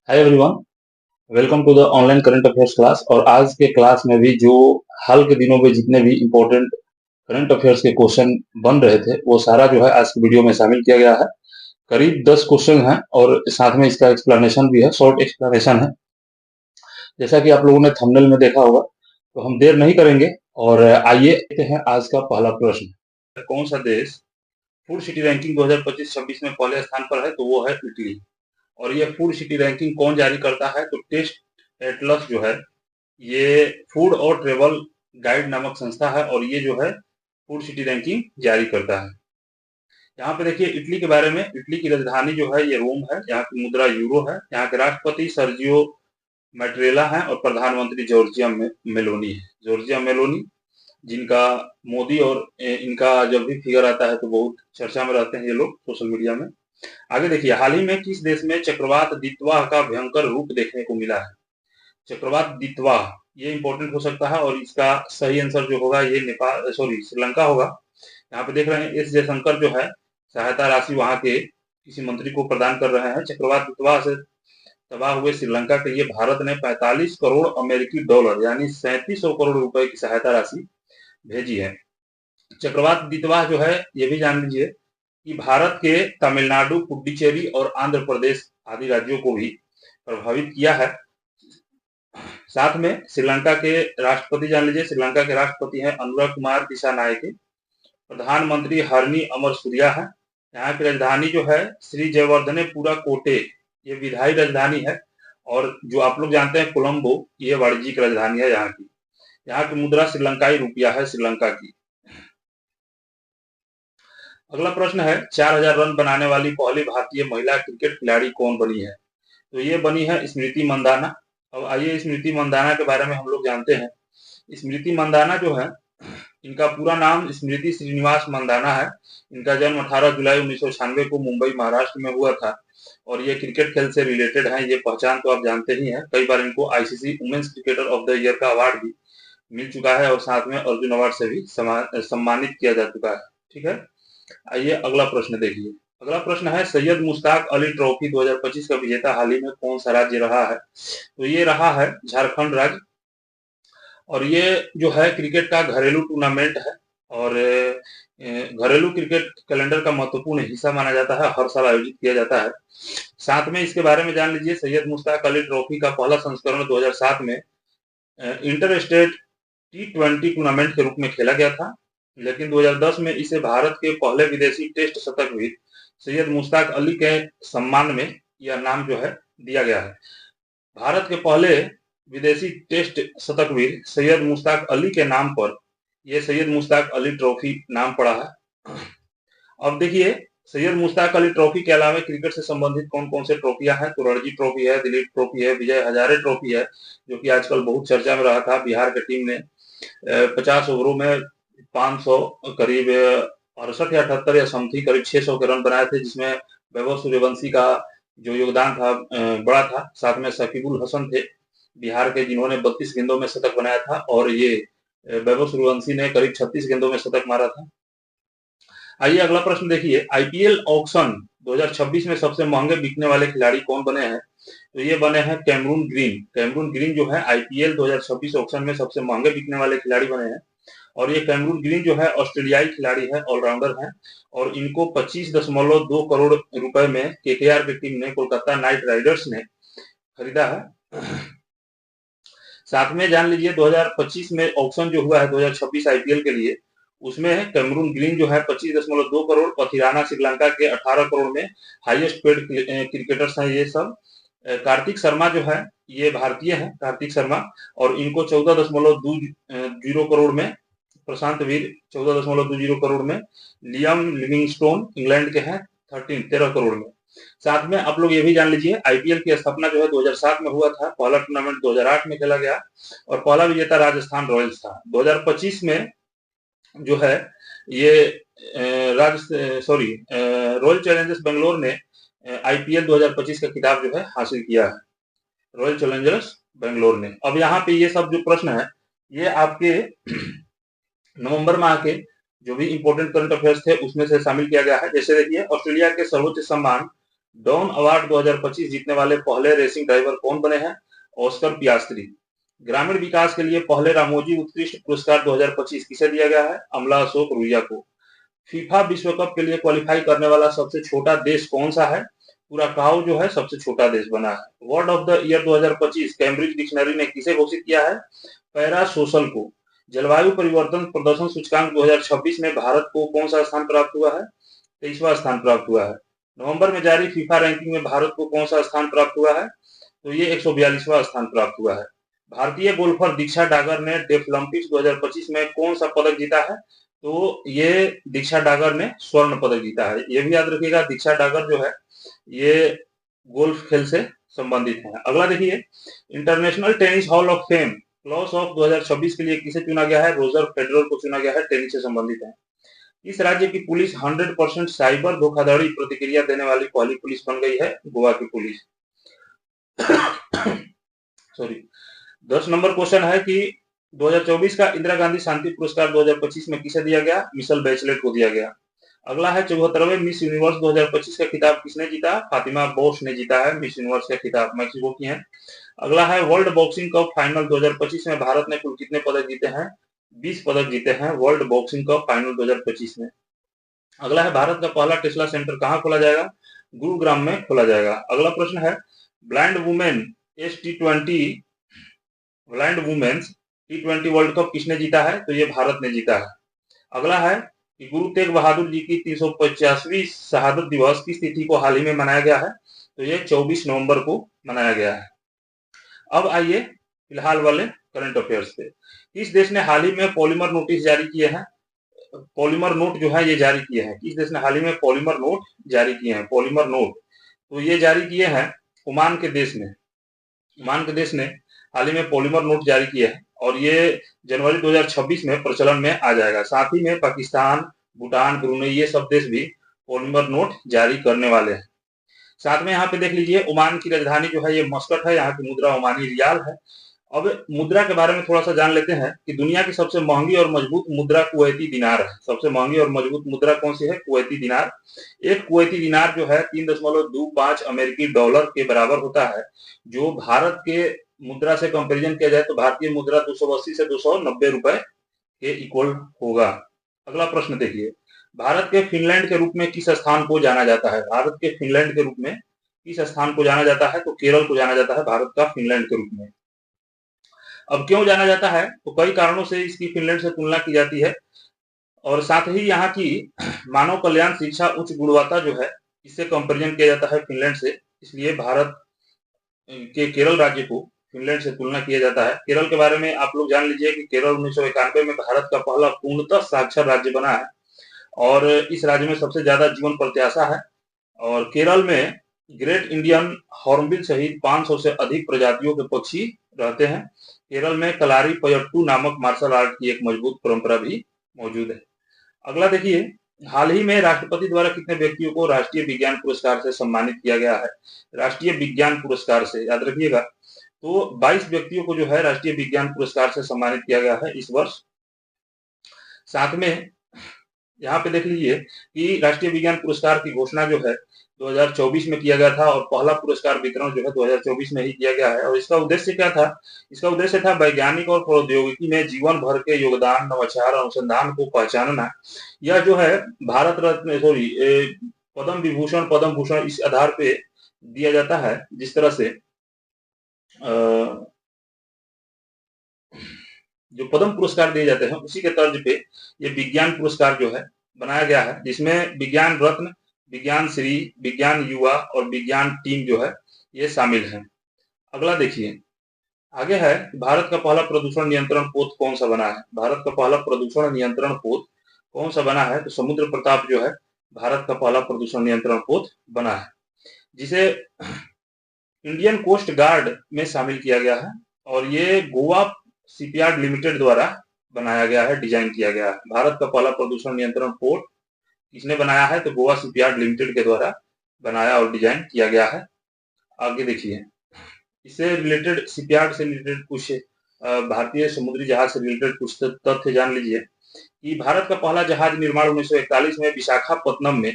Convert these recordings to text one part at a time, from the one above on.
Hi everyone, welcome to the online current affairs class. और आज के क्लास में भी जो हाल के दिनों में जितने भी इम्पोर्टेंट करंट अफेयर्स के क्वेश्चन बन रहे थे वो सारा जो है आज की वीडियो में शामिल किया गया है। करीब 10 क्वेश्चन हैं और साथ में इसका एक्सप्लेनेशन भी है, शॉर्ट एक्सप्लेनेशन है। जैसा कि आप लोगों ने थंबनेल में देखा होगा, तो हम देर नहीं करेंगे और आइए देखते हैं आज का पहला प्रश्न। कौन सा देश फूड सिटी रैंकिंग 2025-26 में पहले स्थान पर है? तो वो है इटली। और ये फूड सिटी रैंकिंग कौन जारी करता है? तो टेस्ट एटलस जो है, ये फूड और ट्रेवल गाइड नामक संस्था है और ये जो है फूड सिटी रैंकिंग जारी करता है। यहाँ पे देखिए इटली के बारे में। इटली की राजधानी जो है ये रोम है। यहाँ की मुद्रा यूरो है। यहाँ के राष्ट्रपति सर्जियो मैट्रेला है और प्रधानमंत्री जॉर्जिया मेलोनी है। जॉर्जिया मेलोनी, जिनका मोदी और इनका जब भी फिगर आता है तो बहुत चर्चा में रहते हैं ये लोग सोशल मीडिया में। आगे देखिए, हाल ही में किस देश में चक्रवात दितवाह का भयंकर रूप देखने को मिला है? चक्रवात दितवाह, ये इंपॉर्टेंट हो सकता है और इसका सही आंसर जो होगा ये नेपाल श्रीलंका होगा। यहाँ पे देख रहे हैं एस जयशंकर जो है सहायता राशि वहां के किसी मंत्री को प्रदान कर रहे हैं। चक्रवात दितवाह से तबाह हुए श्रीलंका के लिए भारत ने 45 करोड़ अमेरिकी डॉलर यानी 3700 करोड़ रुपए की सहायता राशि भेजी है। चक्रवात दितवाह जो है ये भी जान लीजिए कि भारत के तमिलनाडु, पुडुचेरी और आंध्र प्रदेश आदि राज्यों को भी प्रभावित किया है। साथ में श्रीलंका के राष्ट्रपति जान लीजिए। श्रीलंका के राष्ट्रपति हैं अनुराग कुमार दिसानायके। प्रधानमंत्री हरनी अमरसूरिया है। यहाँ की राजधानी जो है श्री जयवर्धनेपुरा कोटे, ये विधायी राजधानी है। और जो आप लोग जानते हैं कोलंबो, ये वाणिज्यिक राजधानी है यहाँ की। यहाँ की मुद्रा श्रीलंकाई रुपया है श्रीलंका की। अगला प्रश्न है, 4000 रन बनाने वाली पहली भारतीय महिला क्रिकेट खिलाड़ी कौन बनी है? तो ये बनी है स्मृति मंदाना। अब आइए स्मृति मंदाना के बारे में हम लोग जानते हैं। स्मृति मंदाना जो है, इनका पूरा नाम स्मृति श्रीनिवास मंदाना है। इनका जन्म 18 जुलाई 1996 को मुंबई महाराष्ट्र में हुआ था और ये क्रिकेट खेल से रिलेटेड है। ये पहचान तो आप जानते ही हैं। कई बार इनको ICC women's cricketer of the year का अवार्ड भी मिल चुका है और साथ में अर्जुन अवार्ड से भी सम्मानित किया जा चुका है। ठीक है, आइए अगला प्रश्न देखिए। अगला प्रश्न है, सैयद मुश्ताक अली ट्रॉफी 2025 का विजेता हाल ही में कौन सा राज्य रहा है? तो ये रहा है झारखंड राज्य। और ये जो है क्रिकेट का घरेलू टूर्नामेंट है और घरेलू क्रिकेट कैलेंडर का महत्वपूर्ण हिस्सा माना जाता है। हर साल आयोजित किया जाता है। साथ में इसके बारे में जान लीजिए, सैयद मुश्ताक अली ट्रॉफी का पहला संस्करण 2007 में इंटर स्टेट T20 टूर्नामेंट के रूप में खेला गया था, लेकिन 2010 में इसे भारत के पहले विदेशी टेस्ट शतकवीर सैयद मुश्ताक अली के सम्मान में यह नाम जो है दिया गया है। भारत के पहले विदेशी टेस्ट शतकवीर सैयद मुश्ताक अली के नाम पर यह सैयद मुश्ताक अली ट्रॉफी नाम पड़ा है। अब देखिए, सैयद मुश्ताक अली ट्रॉफी के अलावा क्रिकेट से संबंधित कौन कौन से ट्रॉफियां हैं? तो रणजी ट्रॉफी है, दिलीप ट्रॉफी है, विजय हजारे ट्रॉफी है, जो कि आजकल बहुत चर्चा में रहा था। बिहार की टीम ने 50 ओवरों में 500 करीब 68 या 78 या समथिंग करीब 600 के रन बनाए थे, जिसमें वैभव सूर्यवंशी का जो योगदान था बड़ा था। साथ में शकीबुल हसन थे बिहार के, जिन्होंने 32 गेंदों में शतक बनाया था और ये वैभव सूर्यवंशी ने करीब 36 गेंदों में शतक मारा था। आइए अगला प्रश्न देखिए, आईपीएल ऑक्शन 2026 में सबसे महंगे बिकने वाले खिलाड़ी कौन बने हैं? तो ये बने हैं कैमरून ग्रीन। कैमरून ग्रीन जो है आईपीएल 2026 ऑक्शन में सबसे महंगे बिकने वाले खिलाड़ी बने हैं। और ये कैमरून ग्रीन जो है ऑस्ट्रेलियाई खिलाड़ी है, ऑलराउंडर है और इनको 25.2 करोड़ रुपए में केकेआर की टीम ने, कोलकाता नाइट राइडर्स ने खरीदा है। साथ में जान लीजिए 2025 में ऑक्शन जो हुआ है 2026 आईपीएल के लिए, उसमें कैमरून ग्रीन जो है 25.2 करोड़, पथिराना श्रीलंका के 18 करोड़ में हाईएस्ट पेड क्रिकेटर्स हैं ये सब। कार्तिक शर्मा जो है ये भारतीय है, कार्तिक शर्मा, और इनको 14.20 करोड़ में, प्रशांत वीर 14.20 करोड़ में, लियम लिविंगस्टोन इंग्लैंड के हैं 13 करोड़ में। साथ में आप लोग ये भी जान लीजिए, आईपीएल की स्थापना जो है 2007 में हुआ था। पहला टूर्नामेंट 2008 में खेला गया और पहला विजेता राजस्थान रॉयल्स था। 2025 में जो है ये रॉयल चैलेंजर्स बेंगलोर ने आईपीएल 2025 का खिताब जो है हासिल किया है, रॉयल चैलेंजर्स बेंगलोर ने। अब यहाँ पे ये सब जो प्रश्न है ये आपके नवंबर माह के जो भी इंपॉर्टेंट करंट अफेयर्स थे उसमें से शामिल किया गया है। जैसे देखिए, ऑस्ट्रेलिया के सर्वोच्च सम्मान डॉन अवार्ड 2025 जीतने वाले पहले रेसिंग ड्राइवर कौन बने हैं? Oscar Piastri. ग्रामीण विकास के लिए पहले रामोजी उत्कृष्ट पुरस्कार 2025 किसे दिया गया है? अमला अशोक रुइया को। फीफा विश्व कप के लिए क्वालिफाई करने वाला सबसे छोटा देश कौन सा है? कुराकाओ जो है सबसे छोटा देश बना है। Word of the year 2025 Cambridge dictionary ने किसे घोषित किया है? पैरा सोशल को। जलवायु परिवर्तन प्रदर्शन सूचकांक 2026 में भारत को कौन सा स्थान प्राप्त हुआ है? 23वां स्थान प्राप्त हुआ है। नवंबर में जारी फीफा रैंकिंग में भारत को कौन सा स्थान प्राप्त हुआ है? तो ये 142वां स्थान प्राप्त हुआ है। भारतीय गोल्फर दीक्षा डागर ने डेफलिम्पिक्स 2025 में कौन सा पदक जीता है? तो ये दीक्षा डागर ने स्वर्ण पदक जीता है। ये भी याद रखिएगा, दीक्षा डागर जो है ये गोल्फ खेल से संबंधित है। अगला देखिए, international tennis hall of fame class of 2026 के लिए किसे चुना गया है? रोजर फेडरर को चुना गया है, टेनिस से संबंधित है। इस राज्य की पुलिस 100% साइबर धोखाधड़ी प्रतिक्रिया देने वाली पहली पुलिस बन गई है, गोवा की पुलिस। सॉरी। 10 नंबर क्वेश्चन है कि 2024 का इंदिरा गांधी शांति पुरस्कार 2025 में किसे दिया गया? मिशेल बैचलेट को दिया गया। अगला है 74वें मिस यूनिवर्स 2025 का खिताब किसने जीता? फातिमा बोस ने जीता है मिस यूनिवर्स का खिताब, मैक्सिको की है। अगला है वर्ल्ड बॉक्सिंग कप फाइनल 2025 में भारत ने कुल कितने पदक जीते हैं? 20 पदक जीते हैं वर्ल्ड बॉक्सिंग कप फाइनल 2025 में। अगला है भारत का पहला टेस्ला सेंटर कहाँ खोला जाएगा? गुरुग्राम में खोला जाएगा। अगला प्रश्न है blind women blind women's T20 world cup किसने जीता है? तो ये भारत ने जीता है। अगला है कि गुरु तेग बहादुर जी की 350वीं शहादत दिवस किस तिथि को हाल ही में मनाया गया है? तो ये 24 नवंबर को मनाया गया है। अब आइए फिलहाल वाले करंट अफेयर्स पे। किस देश ने हाल ही में पॉलीमर नोटिस जारी किए हैं? पॉलीमर नोट जो है ये जारी किए हैं। किस देश ने हाल ही में पॉलीमर नोट जारी किए हैं? पॉलीमर नोट तो ये जारी किए हैं ओमान के देश ने। ओमान के देश ने हाल ही में पॉलीमर नोट जारी किए हैं और ये जनवरी 2026 में प्रचलन में आ जाएगा। साथ ही में पाकिस्तान, भूटान, ब्रुनेई ये सब देश भी पॉलीमर नोट जारी करने वाले हैं। साथ में यहाँ पे देख लीजिए ओमान की राजधानी जो है ये मस्कट है, यहाँ की मुद्रा ओमानी रियाल है। अब मुद्रा के बारे में थोड़ा सा जान लेते हैं कि दुनिया की सबसे महंगी और मजबूत मुद्रा कुवैती दिनार है। सबसे महंगी और मजबूत मुद्रा कौन सी है? कुवैती दिनार। एक कुवैती दिनार जो है 3.25 अमेरिकी डॉलर के बराबर होता है। जो भारत के मुद्रा से कंपेरिजन किया जाए तो भारतीय मुद्रा 280 से 290 रुपए के इक्वल होगा। अगला प्रश्न देखिए, भारत के फिनलैंड के रूप में किस स्थान को जाना जाता है? भारत के फिनलैंड के रूप में किस स्थान को जाना जाता है? तो केरल को जाना जाता है भारत का फिनलैंड के रूप में। अब क्यों जाना जाता है? तो कई कारणों से इसकी फिनलैंड से तुलना की जाती है और साथ ही यहाँ की मानव कल्याण शिक्षा उच्च गुणवत्ता जो है इससे कंपेरिजन किया जाता है फिनलैंड से, इसलिए भारत के केरल राज्य को फिनलैंड से तुलना किया जाता है। केरल के बारे में आप लोग जान लीजिए कि केरल 1991 में भारत का पहला पूर्णतः साक्षर राज्य बना है और इस राज्य में सबसे ज्यादा जीवन प्रत्याशा है और केरल में ग्रेट इंडियन हॉर्नबिल सहित 500 से अधिक प्रजातियों के पक्षी रहते हैं। केरल में कलारी पयट्टू नामक मार्शल आर्ट की एक मजबूत परंपरा भी मौजूद है। अगला देखिए, हाल ही में राष्ट्रपति द्वारा कितने व्यक्तियों को राष्ट्रीय विज्ञान पुरस्कार से सम्मानित किया गया है? राष्ट्रीय विज्ञान पुरस्कार से याद रखिएगा, तो 22 व्यक्तियों को जो है राष्ट्रीय विज्ञान पुरस्कार से सम्मानित किया गया है इस वर्ष। साथ में यहाँ पे देख लीजिए कि राष्ट्रीय विज्ञान पुरस्कार की घोषणा जो है 2024 में किया गया था और पहला पुरस्कार वितरण जो है 2024 में ही किया गया है। और इसका उद्देश्य क्या था? इसका उद्देश्य था वैज्ञानिक और प्रौद्योगिकी में जीवन भर के योगदान, नवाचार, अनुसंधान को पहचानना। यह जो है भारत रत्न पद्म विभूषण, पद्म भूषण इस आधार पे दिया जाता है जिस तरह से जो पद्म पुरस्कार दिए जाते हैं उसी के तर्ज पे ये विज्ञान पुरस्कार जो है बनाया गया है, जिसमें विज्ञान रत्न, विज्ञान श्री, विज्ञान युवा और विज्ञान टीम जो है ये शामिल है। अगला देखिए, आगे है भारत का पहला प्रदूषण नियंत्रण पोत कौन सा बना है? भारत का पहला प्रदूषण नियंत्रण पोत कौन सा बना है? तो समुद्र प्रताप जो है भारत का पहला प्रदूषण नियंत्रण पोत बना है, जिसे इंडियन कोस्ट गार्ड में शामिल किया गया है और ये गोवा शिपयार्ड लिमिटेड द्वारा बनाया गया है, डिजाइन किया गया है। भारत का पहला प्रदूषण नियंत्रण पोत किसने बनाया है? तो गोवा शिपयार्ड लिमिटेड के द्वारा बनाया और डिजाइन किया गया है। आगे देखिए, इससे रिलेटेड शिपयार्ड से रिलेटेड कुछ भारतीय समुद्री जहाज से रिलेटेड कुछ तथ्य जान लीजिए कि भारत का पहला जहाज निर्माण 1941 में विशाखापत्तनम में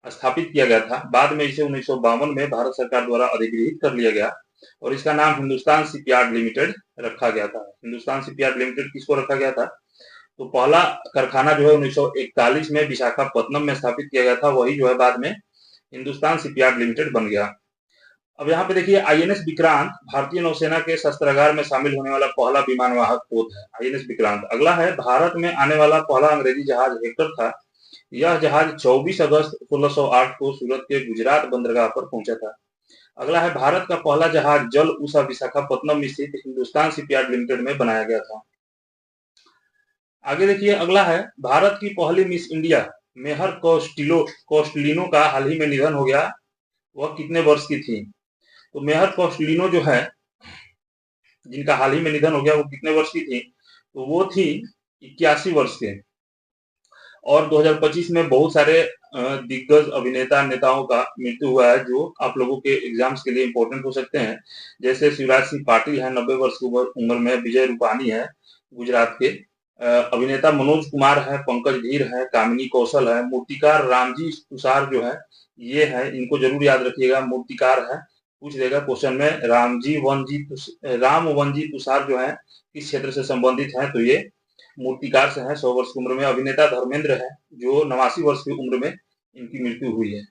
स्थापित किया गया था। बाद में इसे 1952 में भारत सरकार द्वारा अधिग्रहित कर लिया गया और इसका नाम हिंदुस्तान शिपयार्ड लिमिटेड रखा गया था। हिंदुस्तान शिपयार्ड लिमिटेड किसको रखा गया था? तो पहला कारखाना जो है 1941 में विशाखापत्तनम में स्थापित किया गया था, वही जो है बाद में हिंदुस्तान शिपयार्ड लिमिटेड बन गया। अब यहाँ पे देखिए आईएनएस विक्रांत भारतीय नौसेना के शस्त्रागार में शामिल होने वाला पहला विमानवाहक पोत है, आईएनएस विक्रांत। अगला है भारत में आने वाला पहला अंग्रेजी जहाज हेक्टर था। यह जहाज 24 अगस्त 1608 को सूरत के गुजरात बंदरगाह पर पहुंचा था। अगला है भारत का पहला जहाज जल ऊषा विशाखापत्तनम स्थित हिंदुस्तान शिपयार्ड लिमिटेड में बनाया गया था। आगे देखिए अगला है भारत की पहली मिस इंडिया मेहर कोस्टलिनो का हाल ही में निधन हो गया। वह कितने वर्ष की थी? तो मेहर कोस्टलिनो जो है जिनका हाल ही में निधन हो गया, वो कितने वर्ष की थी? तो वो थी 81 वर्ष के। और 2025 में बहुत सारे दिग्गज अभिनेता नेताओं का मृत्यु हुआ है जो आप लोगों के एग्जाम्स के लिए इंपॉर्टेंट हो सकते हैं। जैसे शिवराज सिंह पाटिल है 90 वर्ष की उम्र में, विजय रूपानी है गुजरात के, अभिनेता मनोज कुमार है, पंकज धीर है, कामिनी कौशल है, मूर्तिकार रामजी तुषार जो है ये है, इनको जरूर याद रखिएगा। मूर्तिकार है, पूछ देगा क्वेश्चन में, राम वनजी तुषार जो है किस क्षेत्र से संबंधित है? तो ये मूर्तिकार से है, 100 वर्ष की उम्र में। अभिनेता धर्मेंद्र है जो 89 वर्ष की उम्र में इनकी मृत्यु हुई है।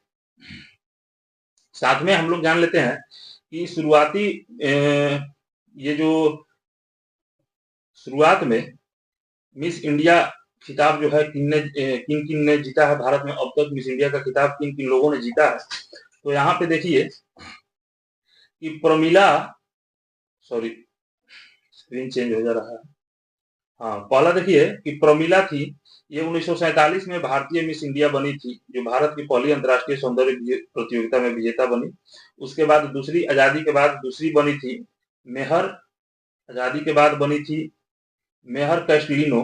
साथ में हम लोग जान लेते हैं कि शुरुआती ये जो शुरुआत में मिस इंडिया खिताब जो है किन किन ने जीता है भारत में? अब तक मिस इंडिया का खिताब किन किन लोगों ने जीता है? तो यहाँ पे देखिए कि प्रमिला, सॉरी स्क्रीन चेंज हो जा रहा है। हाँ, पहला देखिए कि प्रमिला थी, ये 1947 में भारतीय मिस इंडिया बनी थी, जो भारत की पहली अंतर्राष्ट्रीय सौंदर्य प्रतियोगिता में विजेता बनी। उसके बाद दूसरी आजादी के बाद दूसरी बनी थी मेहर, आजादी के बाद बनी थी मेहर कैस्टलिनो,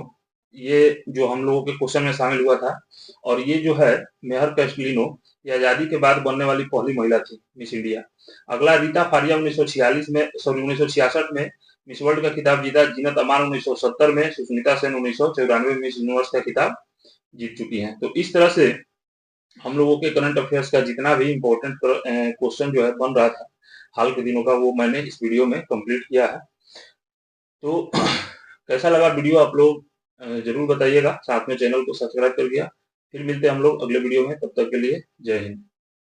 ये जो हम लोगों के क्वेश्चन में शामिल हुआ था। और ये जो है मेहर कैस्टलिनो, ये आजादी के बाद बनने वाली पहली महिला थी मिस इंडिया। अगला रीता फारिया 1946 में, सॉरी 1966 में मिस वर्ल्ड का खिताब जीता। जीनत अमान 1970 में, सुष्मिता सेन 1994 में मिस यूनिवर्स का खिताब जीत चुकी हैं। तो इस तरह से हम लोगों के करंट अफेयर्स का जितना भी इम्पोर्टेंट क्वेश्चन जो है बन रहा था हाल के दिनों का, वो मैंने इस वीडियो में कंप्लीट किया है। तो कैसा लगा वीडियो आप लोग जरूर बताइएगा, साथ में चैनल को सब्सक्राइब कर दिया। फिर मिलते हैं हम लोग अगले वीडियो में, तब तक के लिए जय हिंद।